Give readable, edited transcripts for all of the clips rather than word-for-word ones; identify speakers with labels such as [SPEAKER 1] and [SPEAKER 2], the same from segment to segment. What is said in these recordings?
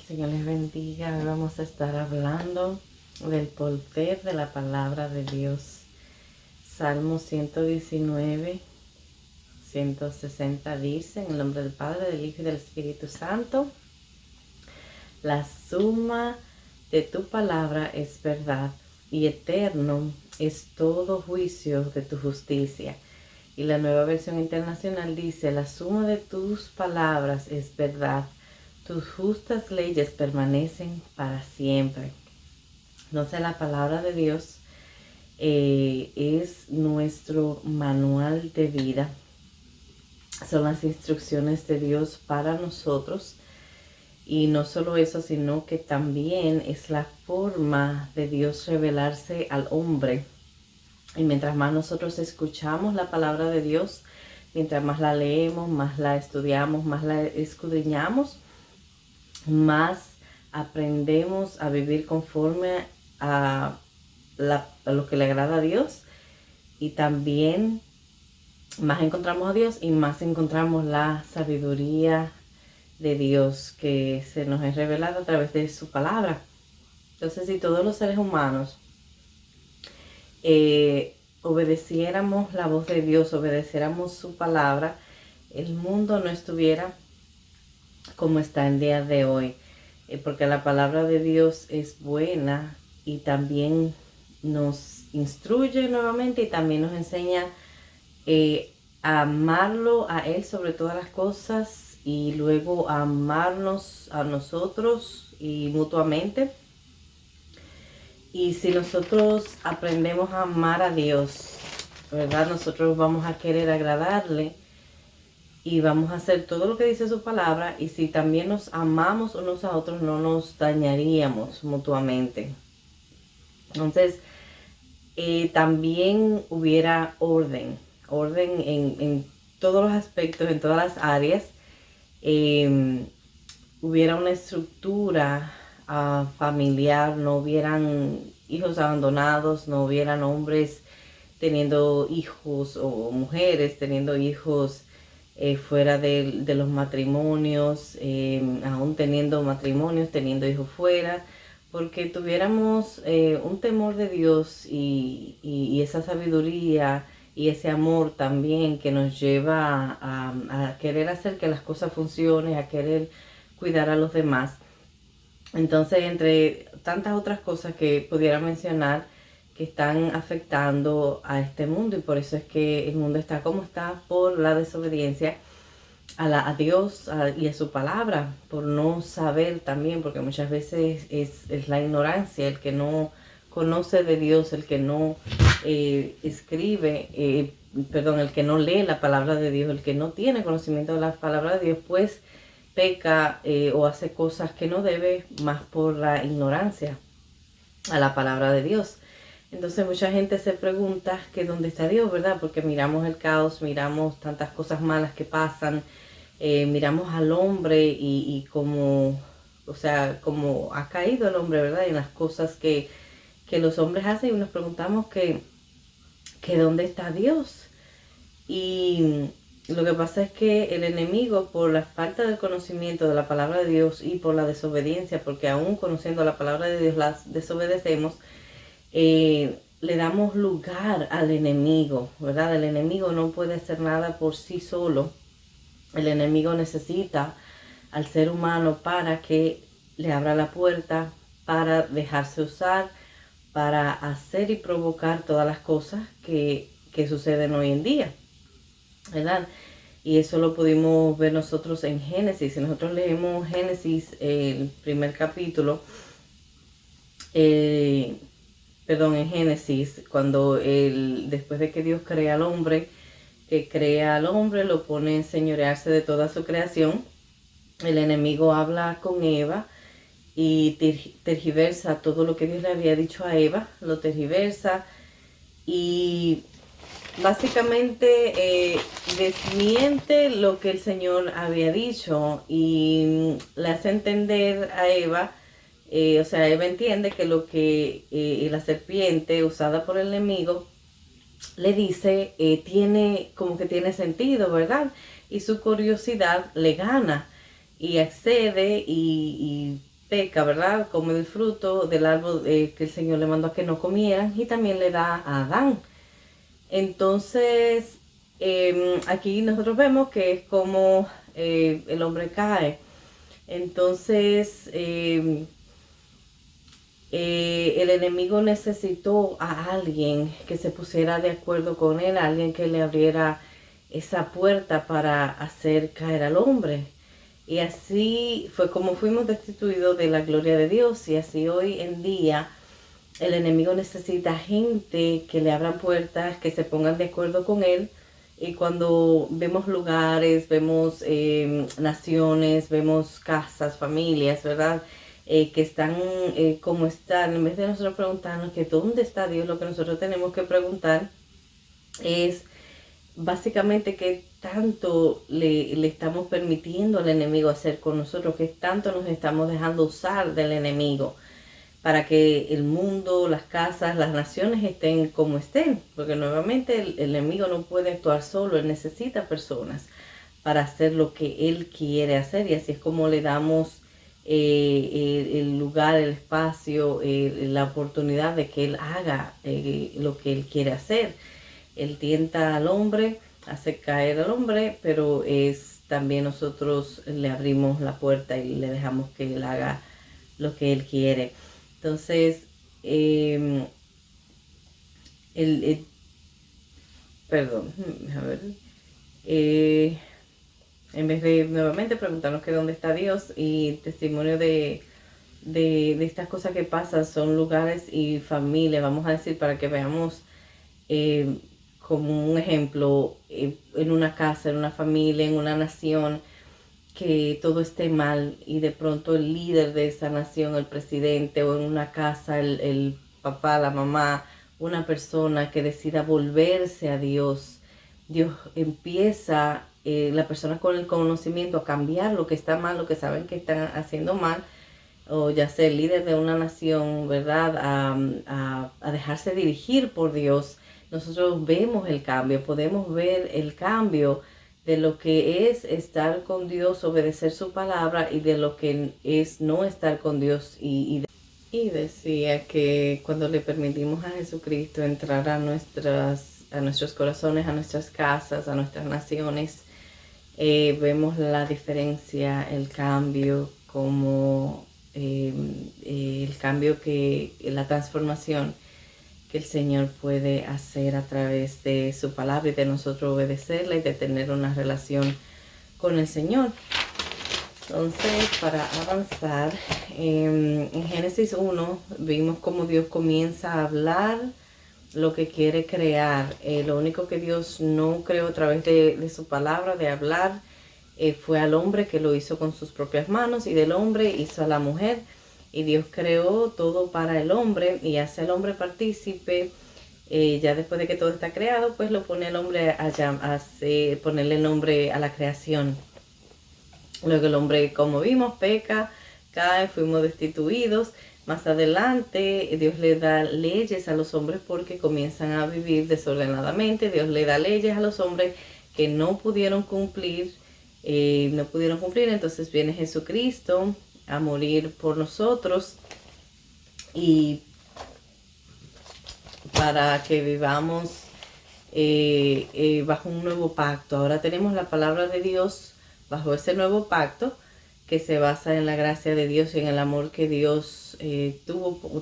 [SPEAKER 1] Señor les bendiga. Hoy vamos a estar hablando del poder de la palabra de Dios. Salmo 119, 160 dice, en el nombre del Padre, del Hijo y del Espíritu Santo: la suma de tu palabra es verdad, y eterno es todo juicio de tu justicia. Y la Nueva Versión Internacional dice: la suma de tus palabras es verdad, tus justas leyes permanecen para siempre. Entonces la palabra de Dios es nuestro manual de vida. Son las instrucciones de Dios para nosotros. Y no solo eso, sino que también es la forma de Dios revelarse al hombre. Y mientras más nosotros escuchamos la palabra de Dios, mientras más la leemos, más la estudiamos, más la escudriñamos, más aprendemos a vivir conforme a lo que le agrada a Dios, y también más encontramos a Dios y más encontramos la sabiduría de Dios que se nos es revelada a través de su palabra. Entonces, si todos los seres humanos obedeciéramos la voz de Dios, obedeciéramos su palabra, el mundo no estuviera como está el día de hoy, porque la palabra de Dios es buena y también nos instruye nuevamente y también nos enseña a amarlo a Él sobre todas las cosas, y luego a amarnos a nosotros y mutuamente. Y si nosotros aprendemos a amar a Dios, ¿verdad? Nosotros vamos a querer agradarle y vamos a hacer todo lo que dice su palabra. Y si también nos amamos unos a otros, no nos dañaríamos mutuamente. Entonces, también hubiera orden en todos los aspectos, en todas las áreas. Hubiera una estructura familiar, no hubieran hijos abandonados, no hubieran hombres teniendo hijos o mujeres teniendo hijos fuera de los matrimonios, aún teniendo matrimonios, teniendo hijos fuera, porque tuviéramos un temor de Dios y esa sabiduría y ese amor también que nos lleva a querer hacer que las cosas funcionen, a querer cuidar a los demás. Entonces, entre tantas otras cosas que pudiera mencionar que están afectando a este mundo, y por eso es que el mundo está como está, por la desobediencia a Dios y a su palabra, por no saber también, porque muchas veces es la ignorancia, el que no conoce de Dios, el que no el que no lee la palabra de Dios, el que no tiene conocimiento de la palabra de Dios, pues peca o hace cosas que no debe, más por la ignorancia a la palabra de Dios. Entonces mucha gente se pregunta que dónde está Dios, ¿verdad? Porque miramos el caos, miramos tantas cosas malas que pasan, miramos al hombre y como, o sea, como ha caído el hombre, ¿verdad? En las cosas que los hombres hacen, y nos preguntamos que dónde está Dios. Y lo que pasa es que el enemigo, por la falta de conocimiento de la palabra de Dios y por la desobediencia, porque aún conociendo la palabra de Dios la desobedecemos, le damos lugar al enemigo, ¿verdad? El enemigo no puede hacer nada por sí solo. El enemigo necesita al ser humano para que le abra la puerta, para dejarse usar, para hacer y provocar todas las cosas que suceden hoy en día, ¿verdad? Y eso lo pudimos ver nosotros en Génesis. Si nosotros leemos Génesis, el primer capítulo, en Génesis, cuando después de que Dios crea al hombre, lo pone a enseñorearse de toda su creación, el enemigo habla con Eva y tergiversa todo lo que Dios le había dicho a Eva, lo tergiversa y básicamente desmiente lo que el Señor había dicho, y le hace entender a Eva, Eva entiende que lo que la serpiente usada por el enemigo le dice tiene sentido, ¿verdad? Y su curiosidad le gana y accede y peca, ¿verdad? Come del fruto del árbol que el Señor le mandó a que no comieran y también le da a Adán. Entonces, aquí nosotros vemos que es como el hombre cae. Entonces, el enemigo necesitó a alguien que se pusiera de acuerdo con él, alguien que le abriera esa puerta para hacer caer al hombre. Y así fue como fuimos destituidos de la gloria de Dios. Y así hoy en día el enemigo necesita gente que le abran puertas, que se pongan de acuerdo con él. Y cuando vemos lugares, vemos naciones, vemos casas, familias, ¿verdad? Que están como están, en vez de nosotros preguntarnos que dónde está Dios, lo que nosotros tenemos que preguntar es básicamente qué tanto le estamos permitiendo al enemigo hacer con nosotros, qué tanto nos estamos dejando usar del enemigo para que el mundo, las casas, las naciones estén como estén, porque nuevamente el enemigo no puede actuar solo, él necesita personas para hacer lo que él quiere hacer y así es como le damos el lugar, el espacio, la oportunidad de que él haga lo que él quiere hacer. Él tienta al hombre, hace caer al hombre, pero es también nosotros le abrimos la puerta y le dejamos que él haga lo que él quiere. Entonces, perdón, a ver, en vez de nuevamente preguntarnos que dónde está Dios y testimonio de estas cosas que pasan, son lugares y familias, vamos a decir, para que veamos como un ejemplo en una casa, en una familia, en una nación, que todo esté mal y de pronto el líder de esa nación, el presidente o en una casa, el papá, la mamá, una persona que decida volverse a Dios, Dios empieza, la persona con el conocimiento a cambiar lo que está mal, lo que saben que están haciendo mal, o ya sea el líder de una nación, ¿verdad? A dejarse dirigir por Dios. Nosotros vemos el cambio, podemos ver el cambio de lo que es estar con Dios, obedecer su palabra y de lo que es no estar con Dios. Y decía que cuando le permitimos a Jesucristo entrar a nuestros corazones, a nuestras casas, a nuestras naciones, vemos la diferencia, el cambio, como el cambio la transformación que el Señor puede hacer a través de su palabra y de nosotros obedecerla y de tener una relación con el Señor. Entonces, para avanzar, en Génesis 1 vimos cómo Dios comienza a hablar lo que quiere crear. Lo único que Dios no creó a través de su palabra, de hablar, fue al hombre, que lo hizo con sus propias manos, y del hombre hizo a la mujer. Y Dios creó todo para el hombre y hace al hombre partícipe. Ya después de que todo está creado, pues lo pone el hombre ponerle nombre a la creación. Luego el hombre, como vimos, peca, cae, fuimos destituidos. Más adelante Dios le da leyes a los hombres porque comienzan a vivir desordenadamente. Dios le da leyes a los hombres que no pudieron cumplir. Entonces viene Jesucristo a morir por nosotros y para que vivamos bajo un nuevo pacto. Ahora tenemos la palabra de Dios bajo ese nuevo pacto que se basa en la gracia de Dios y en el amor que Dios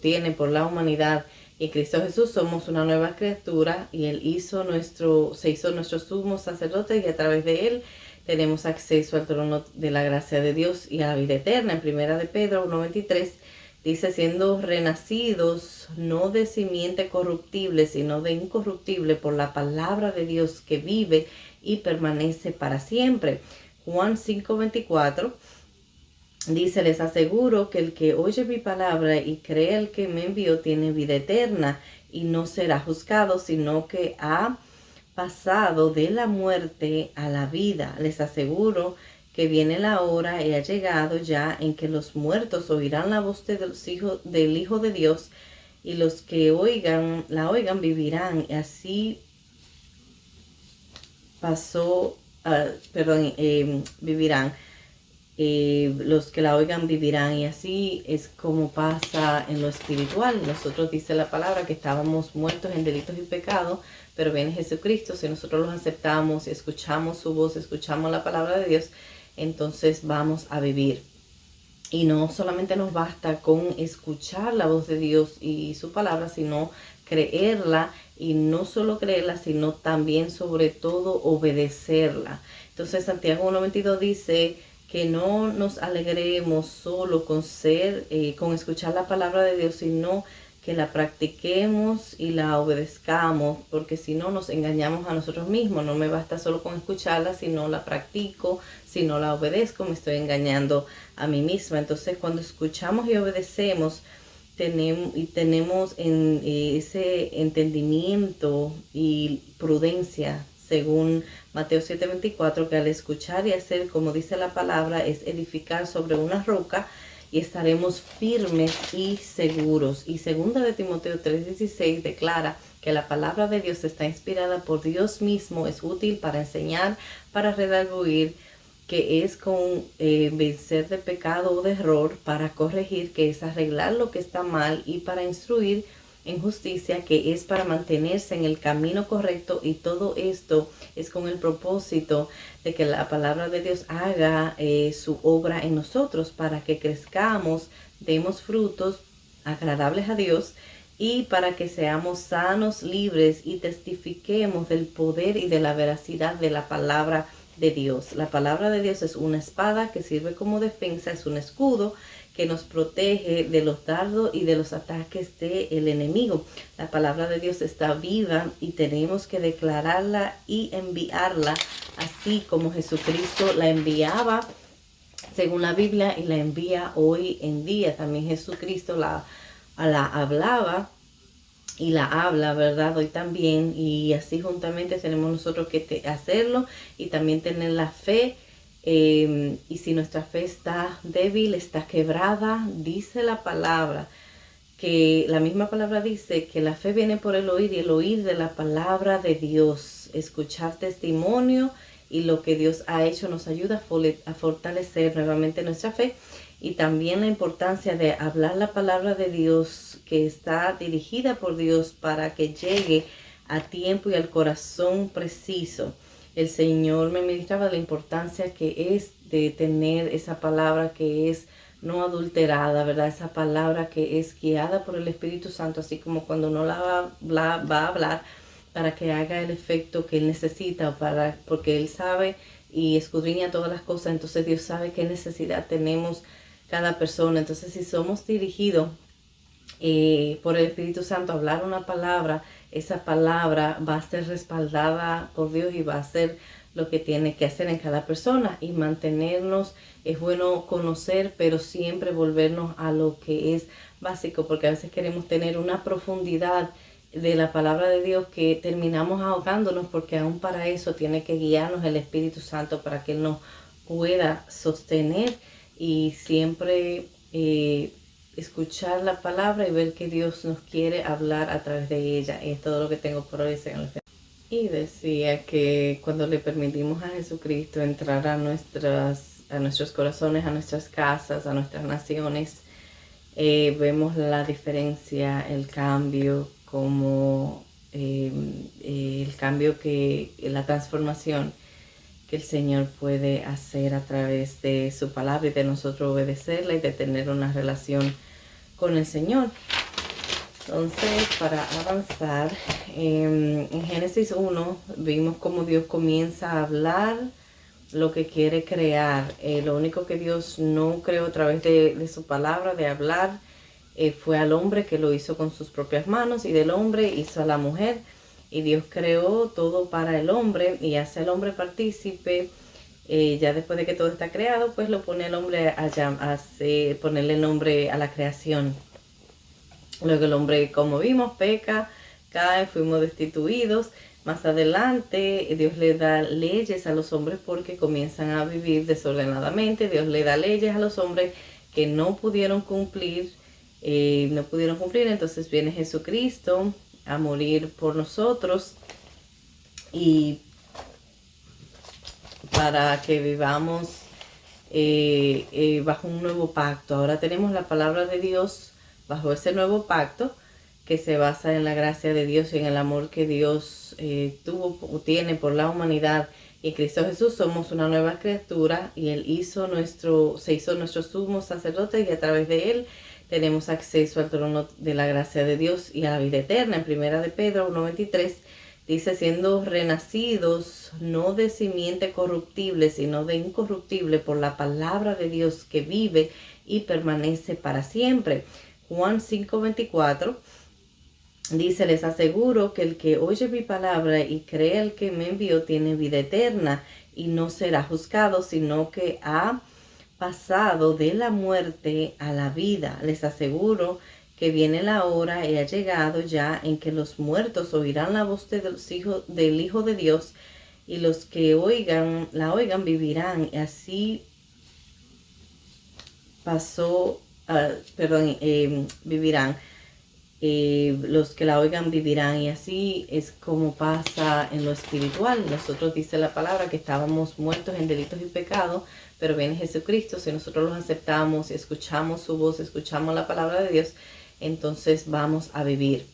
[SPEAKER 1] tiene por la humanidad. En Cristo Jesús somos una nueva criatura y Él se hizo nuestro sumo sacerdote, y a través de Él tenemos acceso al trono de la gracia de Dios y a la vida eterna. En primera de Pedro 1:23 dice: siendo renacidos no de simiente corruptible, sino de incorruptible, por la palabra de Dios que vive y permanece para siempre. Juan 5:24 dice: les aseguro que el que oye mi palabra y cree al que me envió tiene vida eterna y no será juzgado, sino que ha pasado de la muerte a la vida. Les aseguro que viene la hora y ha llegado ya en que los muertos oirán la voz del Hijo de Dios, y los que la oigan vivirán. Y así vivirán. los que la oigan vivirán. Y así es como pasa en lo espiritual. Nosotros dice la palabra que estábamos muertos en delitos y pecados, pero viene Jesucristo. Si nosotros los aceptamos, escuchamos su voz, escuchamos la palabra de Dios, entonces vamos a vivir. Y no solamente nos basta con escuchar la voz de Dios y su palabra, sino creerla, y no solo creerla, sino también sobre todo obedecerla. Entonces Santiago 1:22 dice que no nos alegremos solo con escuchar la palabra de Dios, sino que la practiquemos y la obedezcamos, porque si no nos engañamos a nosotros mismos. No me basta solo con escucharla, si no la practico, si no la obedezco, me estoy engañando a mí misma. Entonces, cuando escuchamos y obedecemos, tenemos ese entendimiento y prudencia, según Mateo 7:24, que al escuchar y hacer como dice la palabra, es edificar sobre una roca, y estaremos firmes y seguros. Y segunda de Timoteo 3:16 declara que la palabra de Dios está inspirada por Dios mismo, es útil para enseñar, para redarguir, que es con vencer de pecado o de error, para corregir, que es arreglar lo que está mal, y para instruir en justicia, que es para mantenerse en el camino correcto. Y todo esto es con el propósito de que la palabra de Dios haga su obra en nosotros, para que crezcamos, demos frutos agradables a Dios, y para que seamos sanos, libres, y testifiquemos del poder y de la veracidad de la palabra de Dios. La palabra de Dios es una espada que sirve como defensa, es un escudo que nos protege de los dardos y de los ataques del enemigo. La palabra de Dios está viva y tenemos que declararla y enviarla, así como Jesucristo la enviaba según la Biblia y la envía hoy en día. También Jesucristo la hablaba y la habla, ¿verdad? Hoy también. Y así juntamente tenemos nosotros que hacerlo, y también tener la fe. Y si nuestra fe está débil, está quebrada, dice la palabra, que la misma palabra dice que la fe viene por el oír, y el oír de la palabra de Dios. Escuchar testimonio y lo que Dios ha hecho nos ayuda a fortalecer nuevamente nuestra fe. Y también la importancia de hablar la palabra de Dios, que está dirigida por Dios, para que llegue a tiempo y al corazón preciso. El Señor me ministraba la importancia que es de tener esa palabra que es no adulterada, ¿verdad? Esa palabra que es guiada por el Espíritu Santo, así como cuando uno va a hablar, para que haga el efecto que Él necesita, porque Él sabe y escudriña todas las cosas. Entonces Dios sabe qué necesidad tenemos cada persona. Entonces, si somos dirigidos por el Espíritu Santo a hablar una palabra, esa palabra va a ser respaldada por Dios y va a hacer lo que tiene que hacer en cada persona. Y mantenernos, es bueno conocer, pero siempre volvernos a lo que es básico, porque a veces queremos tener una profundidad de la palabra de Dios que terminamos ahogándonos, porque aún para eso tiene que guiarnos el Espíritu Santo, para que Él nos pueda sostener. Y siempre escuchar la palabra y ver que Dios nos quiere hablar a través de ella. Es todo lo que tengo por hoy, Señor. Y decía que cuando le permitimos a Jesucristo entrar a nuestros corazones, a nuestras casas, a nuestras naciones, vemos la diferencia, el cambio, como el cambio la transformación que el Señor puede hacer a través de su palabra, y de nosotros obedecerla y de tener una relación con el Señor. Entonces, para avanzar, en Génesis 1 vimos cómo Dios comienza a hablar lo que quiere crear. Lo único que Dios no creó a través de su palabra, de hablar, fue al hombre, que lo hizo con sus propias manos, y del hombre hizo a la mujer. Y Dios creó todo para el hombre y hace al hombre partícipe. Ya después de que todo está creado, pues lo pone el hombre ponerle nombre a la creación. Luego el hombre, como vimos, peca, cae, fuimos destituidos. Más adelante Dios le da leyes a los hombres porque comienzan a vivir desordenadamente. Dios le da leyes a los hombres que no pudieron cumplir. Entonces viene Jesucristo a morir por nosotros, y para que vivamos bajo un nuevo pacto. Ahora tenemos la palabra de Dios bajo ese nuevo pacto que se basa en la gracia de Dios y en el amor que Dios tuvo o tiene por la humanidad. Y en Cristo Jesús somos una nueva criatura y Él se hizo nuestro sumo sacerdote, y a través de Él tenemos acceso al trono de la gracia de Dios y a la vida eterna. En primera de Pedro 1:23 dice, siendo renacidos no de simiente corruptible, sino de incorruptible por la palabra de Dios que vive y permanece para siempre. Juan 5:24 dice, les aseguro que el que oye mi palabra y cree al que me envió tiene vida eterna y no será juzgado, sino que ha pasado de la muerte a la vida. Les aseguro que viene la hora y ha llegado ya en que los muertos oirán la voz del Hijo de Dios, y los que la oigan vivirán. Y así vivirán. Los que la oigan vivirán. Y así es como pasa en lo espiritual. Nosotros dice la palabra que estábamos muertos en delitos y pecados, pero viene Jesucristo. Si nosotros los aceptamos y escuchamos su voz, escuchamos la palabra de Dios, entonces vamos a vivir.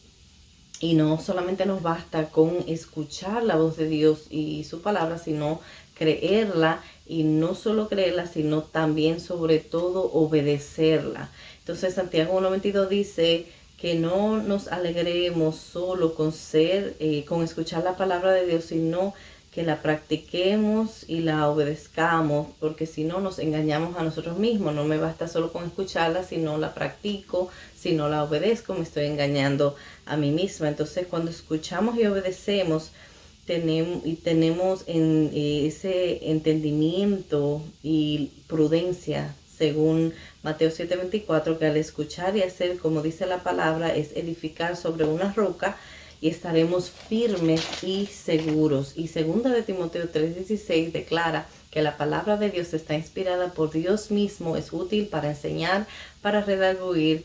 [SPEAKER 1] Y no solamente nos basta con escuchar la voz de Dios y su palabra, sino creerla, y no solo creerla, sino también sobre todo obedecerla. Entonces Santiago 1:22 dice que no nos alegremos solo con escuchar la palabra de Dios, sino que la practiquemos y la obedezcamos, porque si no nos engañamos a nosotros mismos. No me basta solo con escucharla, si no la practico, si no la obedezco, me estoy engañando a mí misma. Entonces cuando escuchamos y obedecemos, tenemos ese entendimiento y prudencia, según Mateo 7:24, que al escuchar y hacer como dice la palabra es edificar sobre una roca, y estaremos firmes y seguros. Y segunda de Timoteo 3:16 declara que la palabra de Dios está inspirada por Dios mismo, es útil para enseñar, para redarguir,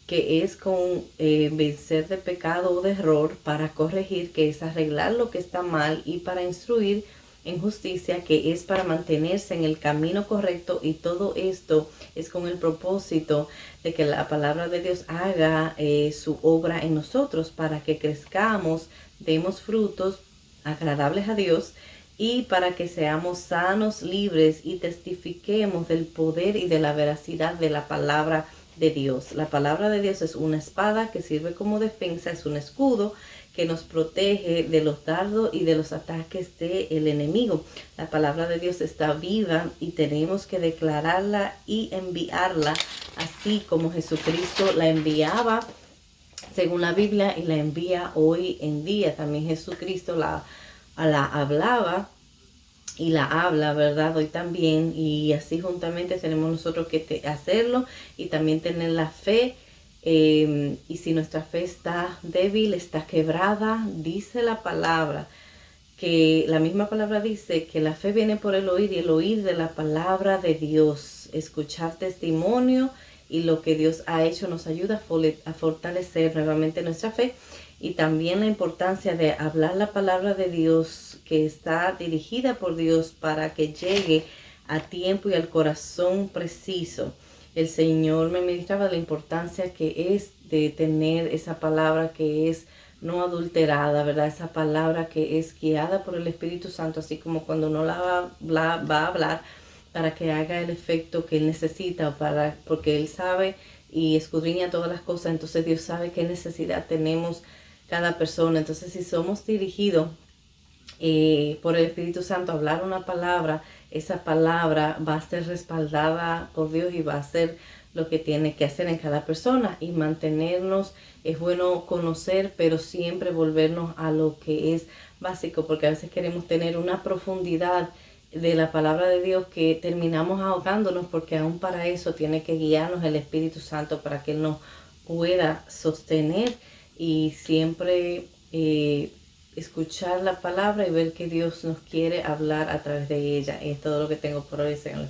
[SPEAKER 1] que es con vencer de pecado o de error, para corregir, que es arreglar lo que está mal, y para instruir en justicia, que es para mantenerse en el camino correcto. Y todo esto es con el propósito de que la palabra de Dios haga su obra en nosotros, para que crezcamos, demos frutos agradables a Dios, y para que seamos sanos, libres, y testifiquemos del poder y de la veracidad de la palabra de Dios. La palabra de Dios es una espada que sirve como defensa, es un escudo que nos protege de los dardos y de los ataques del enemigo. La palabra de Dios está viva y tenemos que declararla y enviarla, así como Jesucristo la enviaba según la Biblia y la envía hoy en día. También Jesucristo la hablaba y la habla, ¿verdad? Hoy también. Y así juntamente tenemos nosotros que hacerlo y también tener la fe. Y si nuestra fe está débil, está quebrada, dice la palabra, que la misma palabra dice que la fe viene por el oír, y el oír de la palabra de Dios. Escuchar testimonio y lo que Dios ha hecho nos ayuda a fortalecer nuevamente nuestra fe. Y también la importancia de hablar la palabra de Dios, que está dirigida por Dios para que llegue a tiempo y al corazón preciso. El Señor me ministraba la importancia que es de tener esa palabra que es no adulterada, ¿verdad? Esa palabra que es guiada por el Espíritu Santo, así como cuando uno va a hablar, para que haga el efecto que Él necesita, porque Él sabe y escudriña todas las cosas. Entonces Dios sabe qué necesidad tenemos cada persona. Entonces, si somos dirigidos por el Espíritu Santo a hablar una palabra, esa palabra va a ser respaldada por Dios y va a hacer lo que tiene que hacer en cada persona. Y mantenernos, es bueno conocer, pero siempre volvernos a lo que es básico, porque a veces queremos tener una profundidad de la palabra de Dios que terminamos ahogándonos, porque aún para eso tiene que guiarnos el Espíritu Santo, para que Él nos pueda sostener. Y siempre escuchar la palabra y ver que Dios nos quiere hablar a través de ella. Y es todo lo que tengo por hoy, Señor.